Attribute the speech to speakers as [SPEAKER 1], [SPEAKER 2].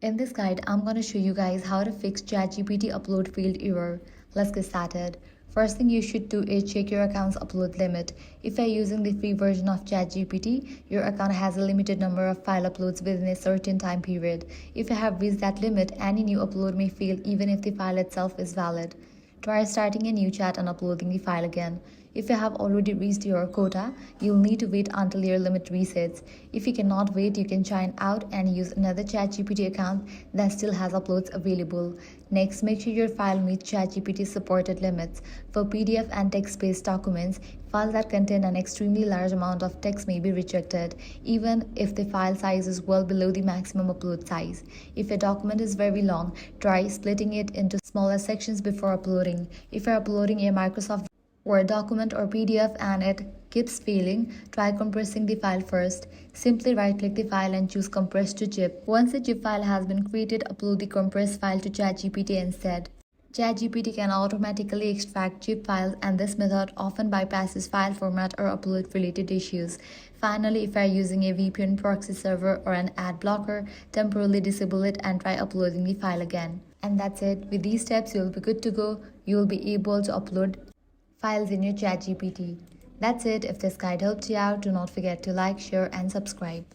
[SPEAKER 1] In this guide, I'm going to show you guys how to fix ChatGPT upload failed error. Let's get started. First thing you should do is check your account's upload limit. If you're using the free version of ChatGPT, your account has a limited number of file uploads within a certain time period. If you have reached that limit, any new upload may fail even if the file itself is valid. Try starting a new chat and uploading the file again. If you have already reached your quota, you'll need to wait until your limit resets. If you cannot wait, you can sign out and use another ChatGPT account that still has uploads available. Next, make sure your file meets ChatGPT supported limits. For PDF and text-based documents, files that contain an extremely large amount of text may be rejected, even if the file size is well below the maximum upload size. If a document is very long, try splitting it into smaller sections before uploading. If you're uploading a Microsoft Word document or PDF and it keeps failing, try compressing the file first. Simply right-click the file and choose Compress to Zip. Once the zip file has been created, upload the compressed file to ChatGPT instead. ChatGPT can automatically extract zip files, and this method often bypasses file format or upload-related issues. Finally, if you are using a VPN proxy server or an ad blocker, temporarily disable it and try uploading the file again. And that's it. With these steps, you'll be good to go. You'll be able to upload files in your ChatGPT. That's it. If this guide helped you out, do not forget to like, share, and subscribe.